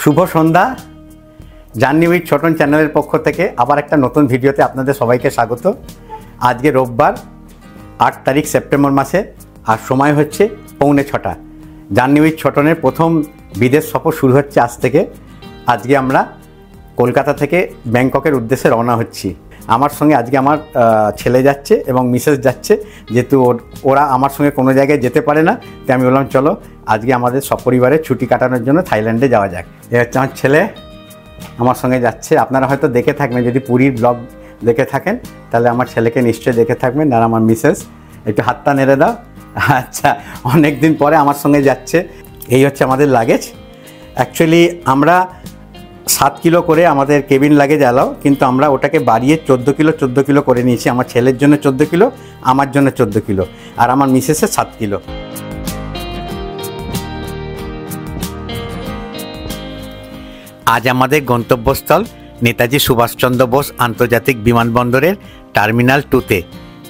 শুভ সন্ধ্যা। Journey with Chhoton চ্যানেলের পক্ষ থেকে আবার একটা নতুন ভিডিওতে আপনাদের সবাইকে স্বাগত। আজকে রোববার 8 তারিখ সেপ্টেম্বর মাসে, আর সময় হচ্ছে 6:45। জার্নি উইথ ছোটনের প্রথম বিদেশ সফর শুরু হচ্ছে আজ থেকে। আজকে আমরা কলকাতা থেকে ব্যাংককের উদ্দেশ্যে রওনা হচ্ছি। আমার সঙ্গে আজকে আমার ছেলে যাচ্ছে এবং মিসেস যাচ্ছে, যেহেতু ওরা আমার সঙ্গে কোনো জায়গায় যেতে পারে না, তাই আমি বললাম চলো আজকে আমাদের সপরিবারে ছুটি কাটানোর জন্য থাইল্যান্ডে যাওয়া যাক। এ হচ্ছে আমার ছেলে, আমার সঙ্গে যাচ্ছে। আপনারা হয়তো দেখে থাকবেন, যদি পুরীর ব্লগ দেখে থাকেন তাহলে আমার ছেলেকে নিশ্চয়ই দেখে থাকবেন। আর আমার মিসেস, একটু হাতটা নেড়ে দাও। আচ্ছা, অনেক দিন পরে আমার সঙ্গে যাচ্ছে। এই হচ্ছে আমাদের লাগেজ। অ্যাকচুয়ালি আমরা 7 কিলো করে আমাদের কেবিন লাগেজ অ্যালাও, কিন্তু আমরা ওটাকে বাড়িয়ে 14 কিলো করে নিয়েছি। আমার ছেলের জন্য 14 কিলো, আমার জন্য 14 কিলো, আর আমার মিসেসের 7 কিলো। আজ আমাদের গন্তব্যস্থল নেতাজি সুভাষচন্দ্র বোস আন্তর্জাতিক বিমানবন্দরের টার্মিনাল 2-তে,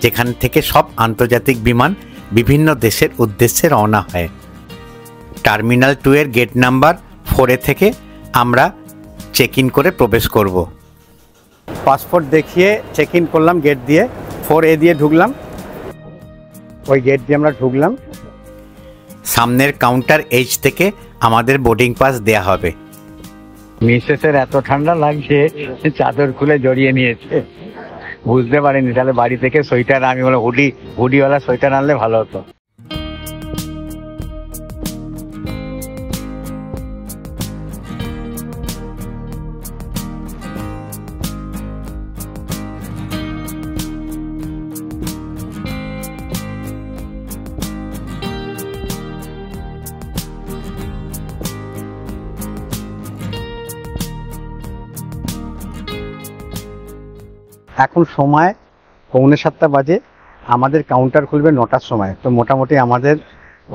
যেখান থেকে সব আন্তর্জাতিক বিমান বিভিন্ন দেশের উদ্দেশ্যে রওনা হয়। টার্মিনাল 2 এর গেট নাম্বার 4 থেকে আমরা চেক ইন করে প্রবেশ করব। পাসপোর্ট দেখিয়ে চেক ইন করলাম গেট দিয়ে, 4A দিয়ে ঢুকলাম। ওই গেট দিয়ে আমরা ঢুকলাম। সামনের কাউন্টার H থেকে আমাদের বোর্ডিং পাস দেয়া হবে। মিসেসের এত ঠান্ডা লাগছে, চাদর খুলে জড়িয়ে নিয়েছে, বুঝতে পারিনি। তাহলে বাড়ি থেকে সোয়েটার, আমি বলে হুডিওয়ালা সোয়েটার আনলে ভালো হতো। এখন সময় 6:45 বাজে। আমাদের কাউন্টার খুলবে 9টার সময়। তো মোটামুটি আমাদের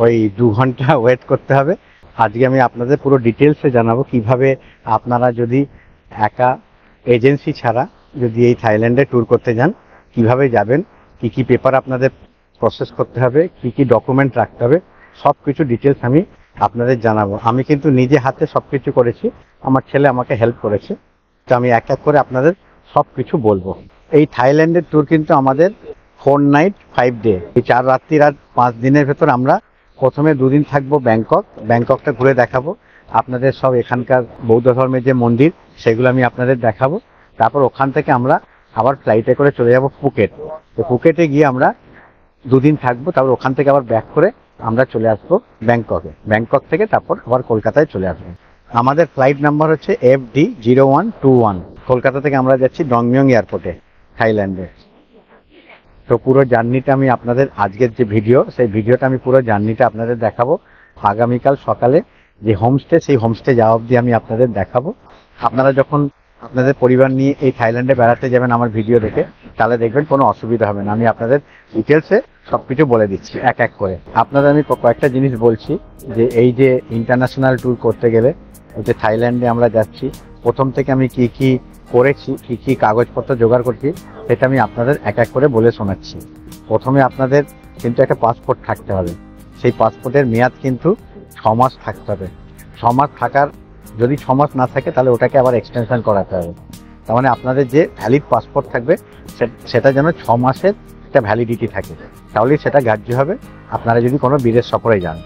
ওই 2 ঘন্টা ওয়েট করতে হবে। আজকে আমি আপনাদের পুরো ডিটেলসে জানাবো কিভাবে আপনারা যদি একা এজেন্সি ছাড়া যদি এই থাইল্যান্ডে ট্যুর করতে যান, কিভাবে যাবেন, কি কি পেপার আপনাদের প্রসেস করতে হবে, কি কি ডকুমেন্ট রাখতে হবে, সব কিছু ডিটেলস আমি আপনাদের জানাবো। আমি কিন্তু নিজে হাতে সব কিছু করেছি, আমার ছেলে আমাকে হেল্প করেছে। তো আমি এক এক করে আপনাদের সব কিছু বলবো। এই থাইল্যান্ডের ট্যুর কিন্তু আমাদের 4 নাইট 5 ডে, এই 4 রাত্রির আর 5 দিনের ভেতর আমরা প্রথমে 2 দিন থাকবো ব্যাংককটা ঘুরে দেখাবো আপনাদের। সব এখানকার বৌদ্ধ ধর্মের যে মন্দির, সেগুলো আমি আপনাদের দেখাবো। তারপর ওখান থেকে আমরা আবার ফ্লাইটে করে চলে যাব পুকেট। তো পুকেটে গিয়ে আমরা 2 দিন থাকবো, তারপর ওখান থেকে আবার ব্যাক করে আমরা চলে আসবো ব্যাংককে। ব্যাংকক থেকে তারপর আবার কলকাতায় চলে আসবো। আমাদের ফ্লাইট নাম্বার হচ্ছে FD0121। কলকাতা থেকে আমরা যাচ্ছি ডংমিয়ং এয়ারপোর্টে, থাইল্যান্ডে। তো পুরো জার্নিটা আমি আপনাদের, আজকের যে ভিডিও, সেই ভিডিওটা আমি পুরো জার্নিটা আপনাদের দেখাবো। আগামীকাল সকালে যে হোমস্টে, সেই হোমস্টে যাওয়া অবধি আমি আপনাদের দেখাবো। আপনারা যখন আপনাদের পরিবার নিয়ে এই থাইল্যান্ডে বেড়াতে যাবেন আমার ভিডিও দেখে, তাহলে দেখবেন কোনো অসুবিধা হবে না। আমি আপনাদের ডিটেলসে সবকিছু বলে দিচ্ছি এক এক করে। আপনাদের আমি কয়েকটা জিনিস বলছি, যে এই যে ইন্টারন্যাশনাল ট্যুর করতে গেলে যে থাইল্যান্ডে আমরা যাচ্ছি, প্রথম থেকে আমি কি কি করেছি, কি কি কাগজপত্র জোগাড় করছি, সেটা আমি আপনাদের এক এক করে বলে শোনাচ্ছি। প্রথমে আপনাদের কিন্তু একটা পাসপোর্ট থাকতে হবে। সেই পাসপোর্টের মেয়াদ কিন্তু 6 মাস থাকতে হবে। 6 মাস থাকার, যদি 6 মাস না থাকে তাহলে ওটাকে আবার এক্সটেনশন করাতে হবে। তার মানে আপনাদের যে ভ্যালিড পাসপোর্ট থাকবে সেটা যেন 6 মাসের একটা ভ্যালিডিটি থাকে, তাহলেই সেটা গ্রাহ্য হবে আপনারা যদি কোনো বিদেশ সফরে যান।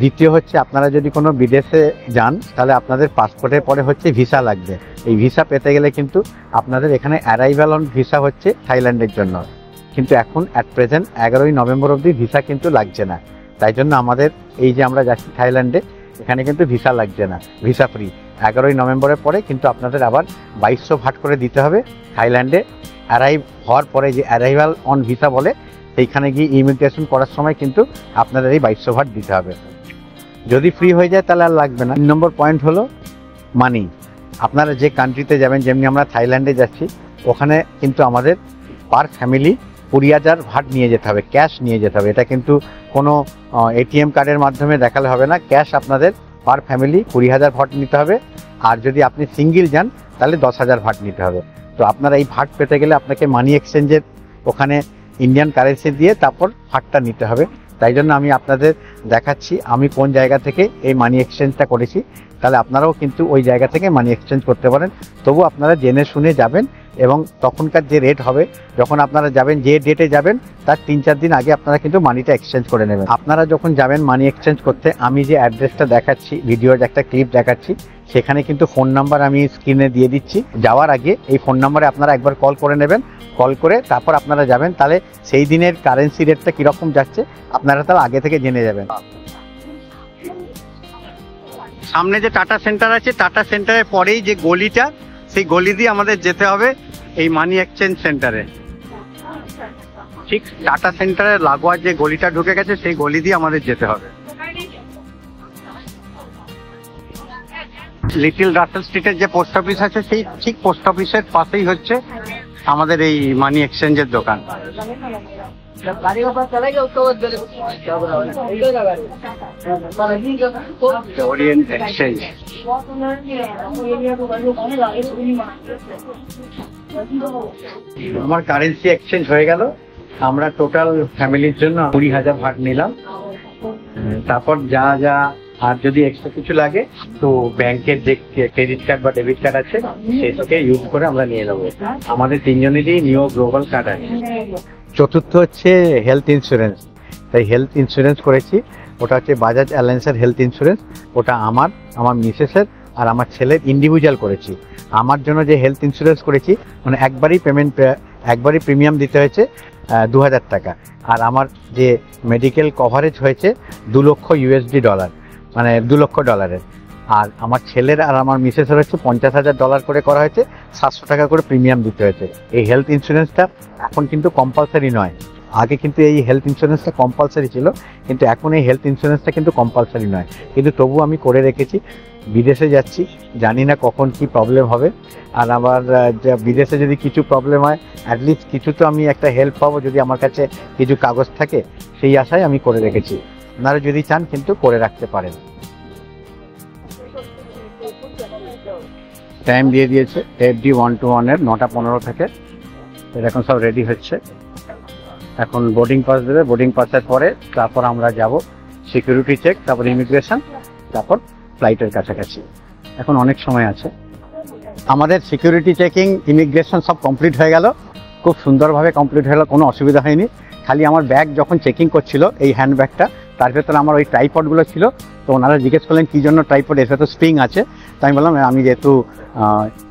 দ্বিতীয় হচ্ছে, আপনারা যদি কোনো বিদেশে যান তাহলে আপনাদের পাসপোর্টের পরে হচ্ছে ভিসা লাগবে। এই ভিসা পেতে গেলে কিন্তু আপনাদের এখানে অ্যারাইভাল অন ভিসা হচ্ছে থাইল্যান্ডের জন্য, কিন্তু এখন অ্যাট প্রেজেন্ট 11ই নভেম্বর অবধি ভিসা কিন্তু লাগছে না। তাই জন্য আমাদের এই যে আমরা যাচ্ছি থাইল্যান্ডে, এখানে কিন্তু ভিসা লাগছে না, ভিসা ফ্রি। 11ই নভেম্বরের পরে কিন্তু আপনাদের আবার 2200 ভাট করে দিতে হবে। থাইল্যান্ডে অ্যারাইভ হওয়ার পরে যে অ্যারাইভাল অন ভিসা বলে, সেইখানে গিয়ে ইমিগ্রেশন করার সময় কিন্তু আপনাদের এই 2200 ভাট দিতে হবে। যদি ফ্রি হয়ে যায় তাহলে আর লাগবে না। 3 নম্বর পয়েন্ট হলো মানি। আপনারা যে কান্ট্রিতে যাবেন, যেমনি আমরা থাইল্যান্ডে যাচ্ছি, ওখানে কিন্তু আমাদের পার ফ্যামিলি 20,000 ভাট নিয়ে যেতে হবে, ক্যাশ নিয়ে যেতে হবে। এটা কিন্তু কোনো ATM কার্ডের মাধ্যমে দেখালে হবে না, ক্যাশ আপনাদের পার ফ্যামিলি 20,000 ভাট নিতে হবে। আর যদি আপনি সিঙ্গেল যান তাহলে 10,000 ভাট নিতে হবে। তো আপনারা এই ভাট পেতে গেলে আপনাকে মানি এক্সচেঞ্জের ওখানে ইন্ডিয়ান কারেন্সি দিয়ে তারপর ভাটটা নিতে হবে। তাই জন্য আমি আপনাদের দেখাচ্ছি আমি কোন জায়গা থেকে এই মানি এক্সচেঞ্জটা করেছি। তাহলে আপনারাও কিন্তু ওই জায়গা থেকে মানি এক্সচেঞ্জ করতে পারেন। তবু আপনারা জেনে শুনে যাবেন, এবং তখনকার যে রেট হবে, যখন আপনারা যাবেন, যে ডেটে যাবেন তার 3-4 দিন আগে আপনারা কিন্তু মানিটা এক্সচেঞ্জ করে নেবেন। আপনারা যখন যাবেন মানি এক্সচেঞ্জ করতে, আমি যে অ্যাড্রেসটা দেখাচ্ছি, ভিডিওর একটা ক্লিপ দেখাচ্ছি, সেখানে কিন্তু ফোন নাম্বার আমি স্ক্রিনে দিয়ে দিচ্ছি। যাওয়ার আগে এই ফোন নাম্বারে আপনারা একবার কল করে নেবেন, কল করে তারপর আপনারা যাবেন। তাহলে সেই দিনের কারেন্সি রেটটা কীরকম যাচ্ছে আপনারা তাহলে আগে থেকে জেনে যাবেন। সামনে যে টাটা সেন্টার আছে, টাটা সেন্টারের পরেই যে গলিটা, সেই গলি দিয়ে আমাদের যেতে হবে এই মানি এক্সচেঞ্জ সেন্টারে। ঠিক টাটা সেন্টারের লাগোয়া যে গলিটা ঢুকে গেছে, সেই গলি দিয়ে আমাদের যেতে হবে। লিটল রাসেল স্ট্রিটের যে পোস্ট অফিস আছে, সেই ঠিক পোস্ট অফিসের পাশেই হচ্ছে আমাদের এই মানি এক্সচেঞ্জের দোকান। Orient exchange. আমার কারেন্সি এক্সচেঞ্জ হয়ে গেল। আমরা টোটাল ফ্যামিলির জন্য 20,000 ভাগ নিলাম। তারপর যা যা আর যদি এক্সট্রা কিছু লাগে তো ব্যাংকের যে ক্রেডিট কার্ড বা ডেবিট কার্ড আছে সেটাকে ইউজ করে আমরা নিয়ে নেবো। আমাদের তিনজনেরই নিও গ্লোবাল কার্ড আছে। চতুর্থ হচ্ছে হেলথ ইন্স্যুরেন্স। তাই হেলথ ইন্স্যুরেন্স করেছি, ওটা হচ্ছে বাজাজ অ্যালায়েন্সের হেলথ ইন্স্যুরেন্স। ওটা আমার মিসেসের আর আমার ছেলের ইন্ডিভিজুয়াল করেছি। আমার জন্য যে হেলথ ইন্স্যুরেন্স করেছি, মানে একবারই প্রিমিয়াম দিতে হয়েছে 2,000 টাকা। আর আমার যে মেডিকেল কভারেজ হয়েছে $2,00,000, মানে $2,00,000। আর আমার ছেলের আর আমার মিসেসের হচ্ছে $50,000 করে করা হয়েছে, 700 টাকা করে প্রিমিয়াম দিতে হয়েছে। এই হেলথ ইন্স্যুরেন্সটা এখন কিন্তু কম্পালসারি নয়। আগে কিন্তু এই হেলথ ইন্স্যুরেন্সটা কম্পালসারি ছিল, কিন্তু এখন এই হেলথ ইন্স্যুরেন্সটা কিন্তু কম্পালসারি নয়। কিন্তু তবু আমি করে রেখেছি। বিদেশে যাচ্ছি, জানি না কখন কি প্রবলেম হবে। আর আবার বিদেশে যদি কিছু প্রবলেম হয়, অ্যাটলিস্ট কিছু তো আমি একটা হেল্প পাবো যদি আমার কাছে কিছু কাগজ থাকে, সেই আশায় আমি করে রেখেছি। আপনারা যদি চান কিন্তু করে রাখতে পারেন। টাইম দিয়ে দিয়েছে FD 1-1 9:15 থেকে। এরকম সব রেডি হচ্ছে। এখন বোর্ডিং পাস দেবে, বোর্ডিং পাসের পরে তারপর আমরা যাব সিকিউরিটি চেক, তারপর ইমিগ্রেশন, তারপর ফ্লাইটের কাছাকাছি। এখন অনেক সময় আছে। আমাদের সিকিউরিটি চেকিং, ইমিগ্রেশন সব কমপ্লিট হয়ে গেল, খুব সুন্দরভাবে কমপ্লিট হয়ে গেল, কোনো অসুবিধা হয়নি। খালি আমার ব্যাগ যখন চেকিং করছিল, এই হ্যান্ড ব্যাগটা, তার ভেতরে আমার ওই ট্রাইপডগুলো ছিল। তো ওনারা জিজ্ঞেস করলেন কী জন্য ট্রাইপড, এসে তো স্প্রিং আছে। তো আমি বললাম আমি যেহেতু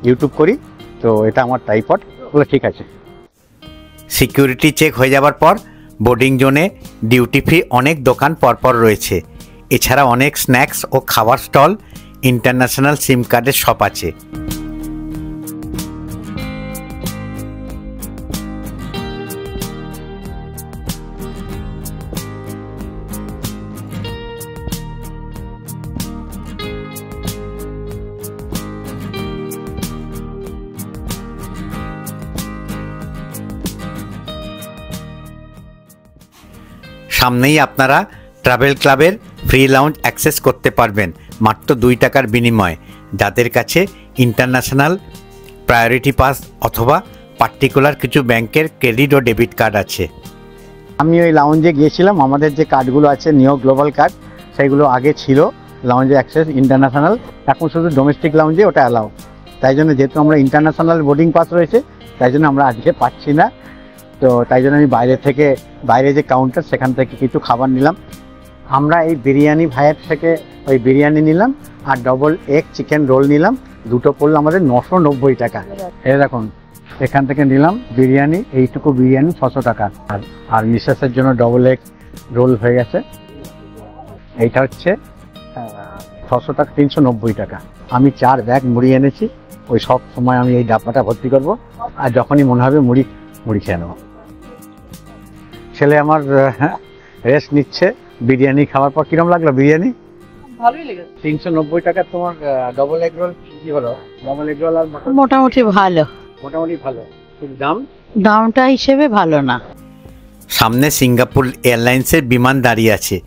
ইউটিউব করি তো এটা আমার ট্রাইপড। বলে ঠিক আছে। সিকিউরিটি চেক হয়ে যাবার পর বোর্ডিং জোনে ডিউটি ফ্রি অনেক দোকান পরপর রয়েছে। এছাড়া অনেক স্ন্যাক্স ও খাবার স্টল, ইন্টারন্যাশনাল সিম কার্ডের শপ আছে। সামনেই আপনারা ট্রাভেল ক্লাবের ফ্রি লাউঞ্জ অ্যাক্সেস করতে পারবেন মাত্র 2 টাকার বিনিময়ে, যাদের কাছে ইন্টারন্যাশনাল প্রায়োরিটি পাস অথবা পার্টিকুলার কিছু ব্যাংকের ক্রেডিট ও ডেবিট কার্ড আছে। আমি ওই লাউঞ্জে গিয়েছিলাম, আমাদের যে কার্ডগুলো আছে নিও গ্লোবাল কার্ড, সেইগুলো আগে ছিল লাউঞ্জে অ্যাক্সেস ইন্টারন্যাশনাল, এখন শুধু ডোমেস্টিক লাউঞ্জে ওটা অ্যালাউ। তাই জন্য যেহেতু আমরা ইন্টারন্যাশনাল বোর্ডিং পাস রয়েছে, তাই জন্য আমরা আজকে পাচ্ছি না। তো তাই জন্য আমি বাইরে যে কাউন্টার, সেখান থেকে কিছু খাবার নিলাম। আমরা এই বিরিয়ানি ভাইয়ের থেকে ওই বিরিয়ানি নিলাম, আর ডবল এগ চিকেন রোল নিলাম। দুটো পড়লো আমাদের 990 টাকা। এই দেখুন, এখান থেকে নিলাম বিরিয়ানি, এইটুকু বিরিয়ানি 600 টাকা। আর মিসেসের জন্য ডবল এগ রোল হয়ে গেছে, এইটা হচ্ছে 600 টাকা, 390 টাকা। আমি 4 ব্যাগ মুড়ি এনেছি। ওই সব সময় আমি এই ডাব্বাটা ভর্তি করব, আর যখনই মনে হবে মুড়ি খেয়ে নেব। ছেলে আমার রেস্ট নিচ্ছে বিরিয়ানি খাওয়ার পর। কিরম লাগলো বিরিয়ানি? ভালোই লেগেছে। 390 টাকা। তোমার ডবল এগ রোল কি হলো? ডবল এগ রোল আর মোটামুটি ভালো। কিন্তু দামটা হিসেবে ভালো না। সামনে সিঙ্গাপুর এয়ারলাইন্সের বিমান দাঁড়িয়ে আছে,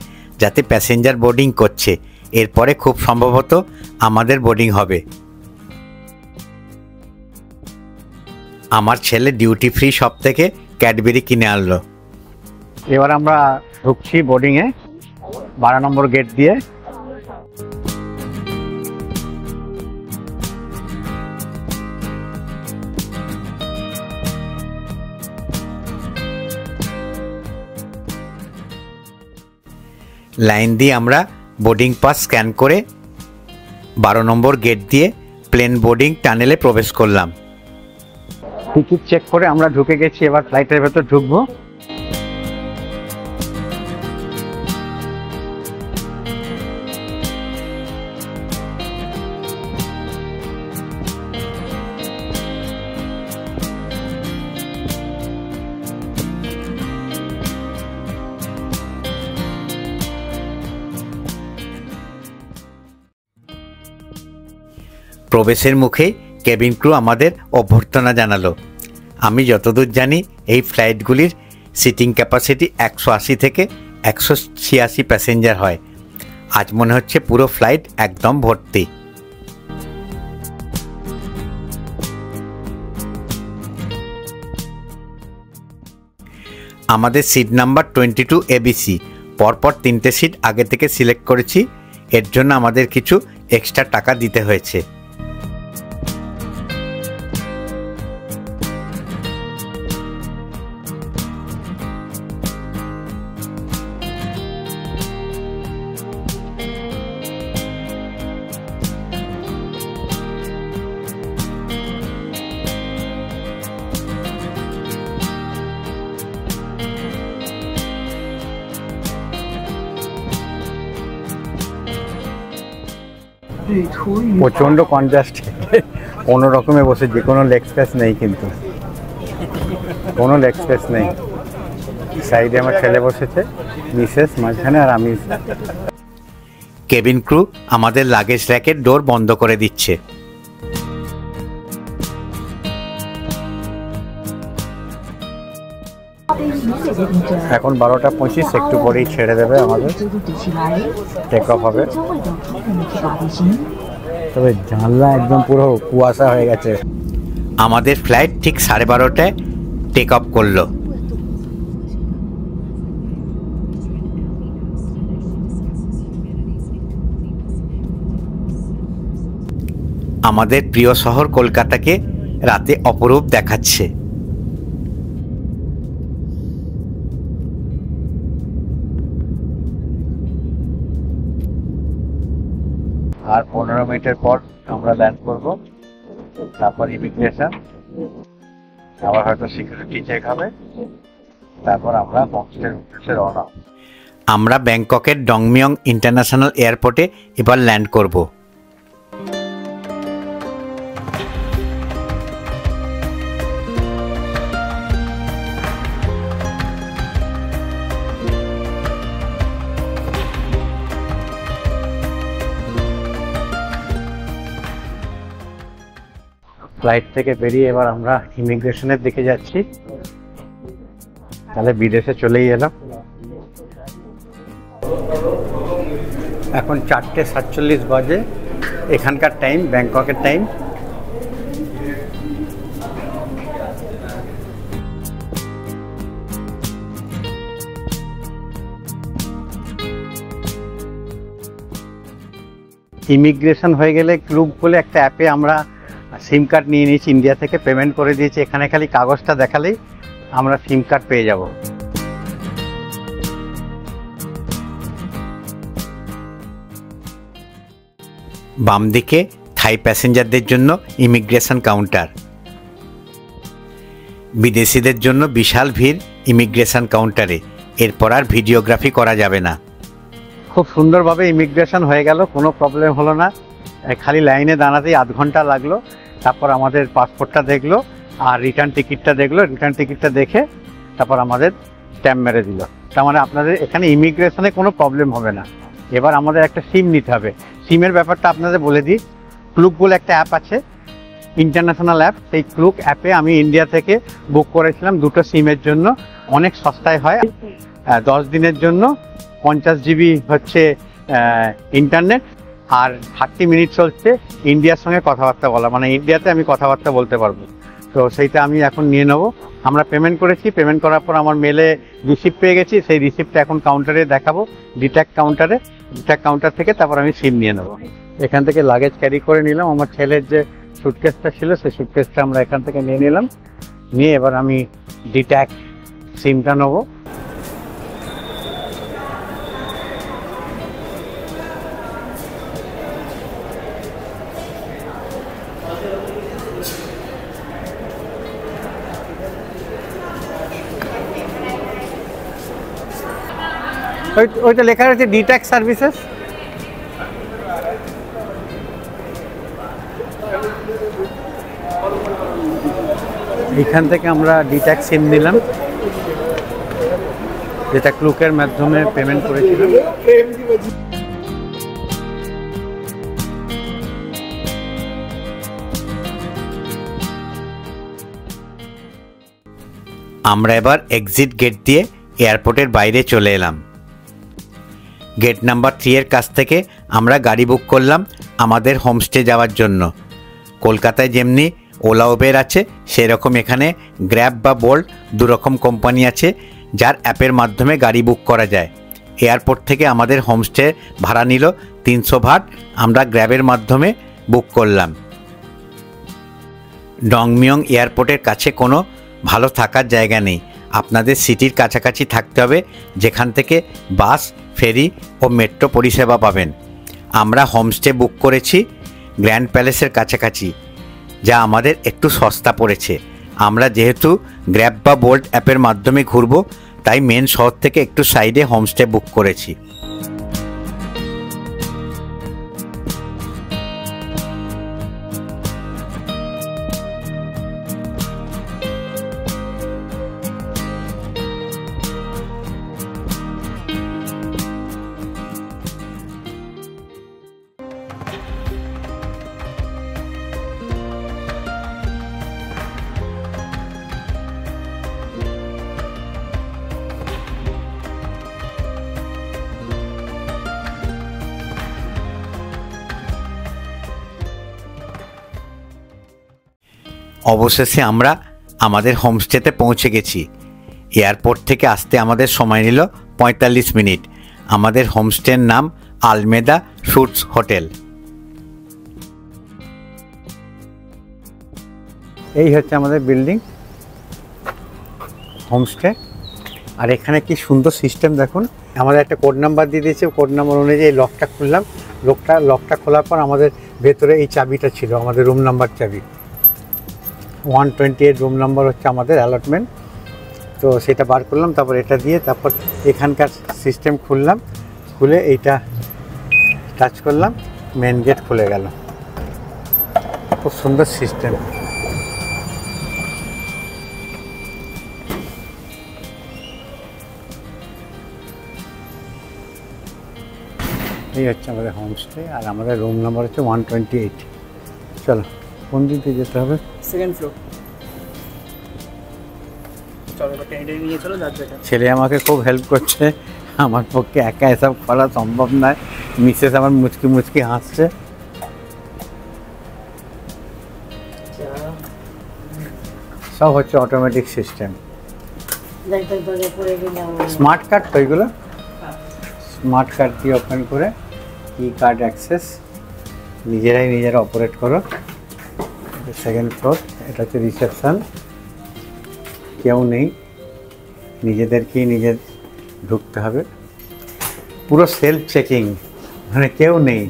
যাতে প্যাসেঞ্জার বোর্ডিং করছে। এরপরে খুব সম্ভবত আমাদের বোর্ডিং হবে। আমার ছেলে ডিউটি ফ্রি শপ থেকে ক্যাডবেরি কিনে আনলো। এবার আমরা ঢুকছি বোর্ডিংয়ে 12 নম্বর গেট দিয়ে। লাইন দিয়ে আমরা বোর্ডিং পাস স্ক্যান করে 12 নম্বর গেট দিয়ে প্লেন বোর্ডিং টানেলে প্রবেশ করলাম। টিকিট চেক করে আমরা ঢুকে গেছি, এবার ফ্লাইটের ভেতর ঢুকবো। প্রবেশের মুখে কেবিন ক্রু আমাদের অভ্যর্থনা জানালো। আমি যতদূর জানি এই ফ্লাইটগুলির সিটিং ক্যাপাসিটি 180 থেকে 186 প্যাসেঞ্জার হয়। আজ মনে হচ্ছে পুরো ফ্লাইট একদম ভর্তি। আমাদের সিট নাম্বার 22 ABC। পরপর 3টে সিট আগে থেকে সিলেক্ট করেছি, এর জন্য আমাদের কিছু এক্সট্রা টাকা দিতে হয়েছে। প্রচন্ড কনজাস্ট, কোনো রকমে বসে, যে কোনো লেগ স্পেস নেই, কিন্তু কোনো লেগ স্পেস নেই। সাইডে আমার ছেলে বসেছে, মিসেস মাঝখানে, আর আমি। কেবিন ক্রু আমাদের লাগেজ র্যাকের ডোর বন্ধ করে দিচ্ছে। এখন 12টা 25, একটু পরেই ছেড়ে দেবে, আমাদের টেক অফ হবে। তবে জানলা একদম পুরো কুয়াশা হয়ে গেছে। আমাদের ফ্লাইট ঠিক 12:30টায় টেক অফ করলো। আমাদের প্রিয় শহর কলকাতাকে রাতে অপরূপ দেখাচ্ছে। আর 15 মিনিটের পর আমরা ল্যান্ড করব, তারপর ইমিগ্রেশন, আবার হয়তো সিকিউরিটি চেক হবে, তারপর আমরা হোমস্টের উদ্দেশ্যে রওনা। আমরা ব্যাংককের ডংমিয়ং ইন্টারন্যাশনাল এয়ারপোর্টে এবার ল্যান্ড করব। ফ্লাইট থেকে বেরিয়ে এবার আমরা ইমিগ্রেশনের দিকে যাচ্ছি। তাহলে বিদেশে চলেই এলাম। এখন 4:47 বাজে এখানকার টাইম, ব্যাংককের টাইম। ইমিগ্রেশন হয়ে গেলে ক্লুক বলে একটা অ্যাপে আমরা সিম কার্ড নিয়ে নিয়েছি, ইন্ডিয়া থেকে পেমেন্ট করে দিয়েছি। এখানে খালি কাগজটা দেখালেই আমরা সিম কার্ড পেয়ে যাব। বাম দিকে থাই প্যাসেঞ্জারদের জন্য ইমিগ্রেশন কাউন্টার। বিদেশিদের জন্য বিশাল ভিড় ইমিগ্রেশন কাউন্টারে। এরপর আর ভিডিওগ্রাফি করা যাবে না। খুব সুন্দরভাবে ইমিগ্রেশন হয়ে গেল, কোনো প্রবলেম হলো না। খালি লাইনে দাঁড়াতেই আধ ঘন্টা লাগলো। তারপর আমাদের পাসপোর্টটা দেখলো আর রিটার্ন টিকিটটা দেখলো। রিটার্ন টিকিটটা দেখে তারপর আমাদের স্ট্যাম্প মেরে দিল। তার মানে আপনাদের এখানে ইমিগ্রেশনে কোনো প্রবলেম হবে না। এবার আমাদের একটা সিম নিতে হবে। সিমের ব্যাপারটা আপনাদের বলে দিই। ক্লুক বলে একটা অ্যাপ আছে, ইন্টারন্যাশনাল অ্যাপ। সেই ক্লুক অ্যাপে আমি ইন্ডিয়া থেকে বুক করেছিলাম 2টো সিমের জন্য। অনেক সস্তায় হয়। 10 দিনের জন্য 50 GB হচ্ছে ইন্টারনেট, আর 30 মিনিট চলছে ইন্ডিয়ার সঙ্গে কথাবার্তা বলা, মানে ইন্ডিয়াতে আমি কথাবার্তা বলতে পারবো। তো সেইটা আমি এখন নিয়ে নেবো। আমরা পেমেন্ট করেছি, পেমেন্ট করার পর আমার মেলে রিসিপ্ট পেয়ে গেছি। সেই রিসিপ্টটা এখন কাউন্টারে দেখাবো, ডিট্যাক্ট কাউন্টারে। ডিট্যাক্ট কাউন্টার থেকে তারপর আমি সিম নিয়ে নেবো। এখান থেকে লাগেজ ক্যারি করে নিলাম। আমার ছেলের যে সুটকেসটা ছিল সেই সুটকেসটা আমরা এখান থেকে নিয়ে নিলাম। নিয়ে এবার আমি ডিট্যাক্ট সিমটা নেবো। ওইটা লেখা রয়েছে ডিট্যাক্স সার্ভিসেস। এইখান থেকে আমরা ডিট্যাক্স সিম নিলাম, যেটা ক্লুকের মাধ্যমে পেমেন্ট করেছিলাম। আমরা এবার এক্সিট গেট দিয়ে এয়ারপোর্টের বাইরে চলে এলাম। গেট নাম্বার 3 এর কাছ থেকে আমরা গাড়ি বুক করলাম আমাদের হোমস্টে যাওয়ার জন্য। কলকাতায় যেমনি ওলা উবের আছে সেরকম এখানে গ্র্যাব বা বোল্ট দুরকম কোম্পানি আছে যার অ্যাপের মাধ্যমে গাড়ি বুক করা যায়। এয়ারপোর্ট থেকে আমাদের হোমস্টে ভাড়া নিল 300 ভাট। আমরা গ্র্যাবের মাধ্যমে বুক করলাম। ডংমিয়ং এয়ারপোর্টের কাছে কোনো ভালো থাকার জায়গা নেই, আপনাদের সিটির কাছাকাছি থাকতে হবে যেখান থেকে বাস, ফেরি ও মেট্রো পরিষেবা পাবেন। আমরা হোমস্টে বুক করেছি গ্র্যান্ড প্যালেসের কাছাকাছি, যা আমাদের একটু সস্তা পড়েছে। আমরা যেহেতু গ্র্যাব বা বোল্ট অ্যাপের মাধ্যমে ঘুরব, তাই মেন শহর থেকে একটু সাইডে হোমস্টে বুক করেছি। অবশেষে আমরা আমাদের হোমস্টেতে পৌঁছে গেছি। এয়ারপোর্ট থেকে আসতে আমাদের সময় নিল 45 মিনিট। আমাদের হোমস্টের নাম আলমেদা সুটস হোটেল। এই হচ্ছে আমাদের বিল্ডিং হোমস্টে। আর এখানে কি সুন্দর সিস্টেম দেখুন, আমাদের একটা কোড নাম্বার দিয়ে দিয়েছে। কোড নাম্বার অনুযায়ী লকটা খুললাম। লকটা খোলার পর আমাদের ভেতরে এই চাবিটা ছিল, আমাদের রুম নাম্বার চাবি 128 রুম নাম্বার হচ্ছে আমাদের অ্যালটমেন্ট। তো সেটা বার করলাম, তারপর এটা দিয়ে তারপর এখানকার সিস্টেম খুললাম। খুলে এইটা টাচ করলাম, মেন গেট খুলে গেল। খুব সুন্দর সিস্টেম। এই হচ্ছে আমাদের হোমস্টে। আর আমাদের রুম নাম্বার হচ্ছে 128। চলো কোন দিক দিয়ে যেতে হবে? Second floor. চলো এবার টেনে নিয়ে চলো যার জায়গা। ছেলে আমাকে খুব হেল্প করছে, আমার পক্ষে একা এসব করা সম্ভব নয়। মিসেস আমার মুচকি মুচকি হাসছে। সব হচ্ছে অটোমেটিক সিস্টেম। স্মার্ট কার্ড তো এগুলো, স্মার্ট কার্ড দিয়ে ওপেন করে কি কার্ড অ্যাক্সেস নিজেরা অপারেট করো। সেকেন্ড ফ্লোর, এটা হচ্ছে রিসেপশন। কেউ নেই, নিজেদেরকেই নিজের ঢুকতে হবে। পুরো সেলফ চেকিং, মানে কেউ নেই।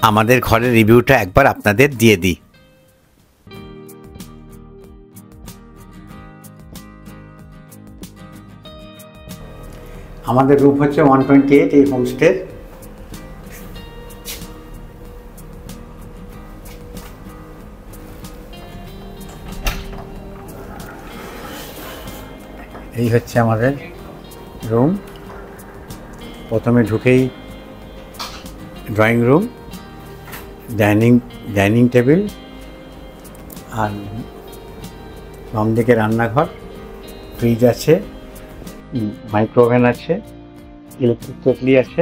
আমাদের ঘরের রিভিউটা একবার আপনাদের দিয়ে দিই। আমাদের রুম হচ্ছে 128 এই হোমস্টে। এই হচ্ছে আমাদের রুম। প্রথমে ঢুকেই ড্রয়িং রুম, ডাইনিং টেবিল, আর বাম দিকে রান্নাঘর, ফ্রিজ আছে, মাইক্রোওভেন আছে, ইলেকট্রিক কেটলি আছে,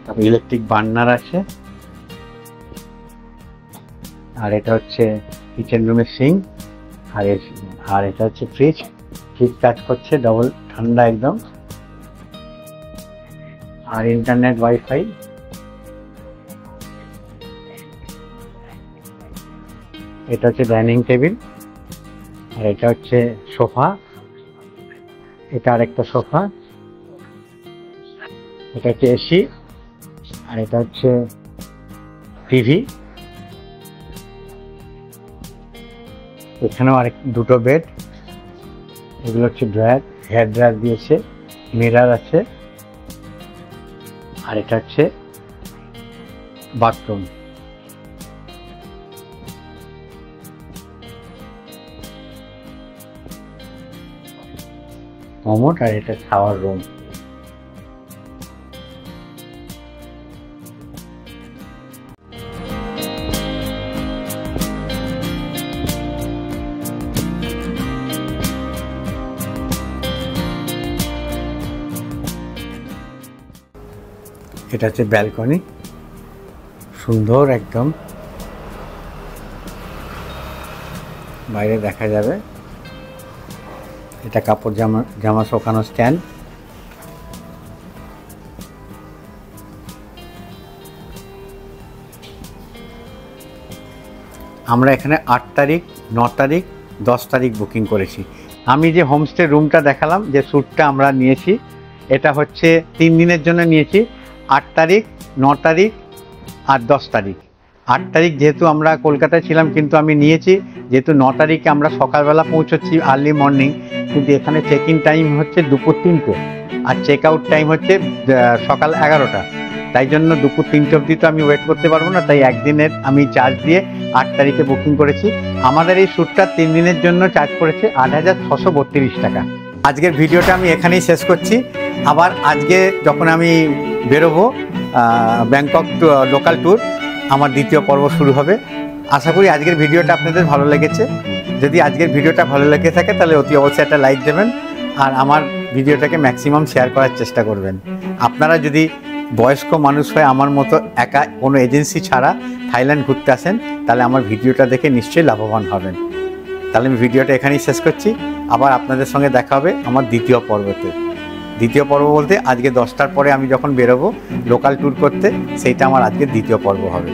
তারপর ইলেকট্রিক বার্নার আছে। আর এটা হচ্ছে কিচেন রুমের সিঙ্ক। আর এটা হচ্ছে ফ্রিজ। ঠিক কাজ করছে, ডবল ঠান্ডা একদম। আর ইন্টারনেট ওয়াইফাই। এটা হচ্ছে ডাইনিং টেবিল, আর এটা হচ্ছে সোফা। এটা আরেকটা সোফা। এটা হচ্ছে এসি, আর এটা হচ্ছে টিভি। এখানেও আরেক দুটো বেড। এগুলো হচ্ছে ড্রয়ার, হেয়ার ড্রয়ার দিয়েছে, মিরর আছে। আর এটা হচ্ছে বাথরুম। কমোড, আর এটা শাওয়ার রুম। এটা হচ্ছে ব্যালকনি, সুন্দর একদম, বাইরে দেখা যাবে। এটা কাপড় জামা শুকানো স্ট্যান্ড। আমরা এখানে 8 তারিখ, 9 তারিখ, 10 তারিখ বুকিং করেছি। আমি যে হোমস্টে রুমটা দেখালাম, যে স্যুটটা আমরা নিয়েছি, এটা হচ্ছে 3 দিনের জন্য নিয়েছি। 8 তারিখ, 9 তারিখ আর 10 তারিখ। 8 তারিখ যেহেতু আমরা কলকাতায় ছিলাম, কিন্তু আমি নিয়েছি যেহেতু 9 তারিখে আমরা সকালবেলা পৌঁছচ্ছি, আর্লি মর্নিং, কিন্তু এখানে চেক ইন টাইম হচ্ছে দুপুর 3টে, আর চেক আউট টাইম হচ্ছে সকাল 11টা। তাই জন্য দুপুর 3টে অবধি তো আমি ওয়েট করতে পারবো না, তাই একদিনের আমি চার্জ দিয়ে 8 তারিখে বুকিং করেছি। আমাদের এই শ্যুটটা 3 দিনের জন্য চার্জ করেছে 8,632 টাকা। আজকের ভিডিওটা আমি এখানেই শেষ করছি। আবার আজকে যখন আমি বেরোবো ব্যাংকক লোকাল ট্যুর, আমার দ্বিতীয় পর্ব শুরু হবে। আশা করি আজকের ভিডিওটা আপনাদের ভালো লেগেছে। যদি আজকের ভিডিওটা ভালো লেগে থাকে তাহলে অতি অবশ্যই একটা লাইক দেবেন, আর আমার ভিডিওটাকে ম্যাক্সিমাম শেয়ার করার চেষ্টা করবেন। আপনারা যদি বয়স্ক মানুষ হয়ে আমার মতো একা কোনো এজেন্সি ছাড়া থাইল্যান্ড ঘুরতে আসেন, তাহলে আমার ভিডিওটা দেখে নিশ্চয়ই লাভবান হবেন। তাহলে আমি ভিডিওটা এখানেই শেষ করছি। আবার আপনাদের সঙ্গে দেখা হবে আমার দ্বিতীয় পর্বতে। দ্বিতীয় পর্ব বলতে আজকে 10টার পরে আমি যখন বেরোবো লোকাল ট্যুর করতে, সেইটা আমার আজকে দ্বিতীয় পর্ব হবে।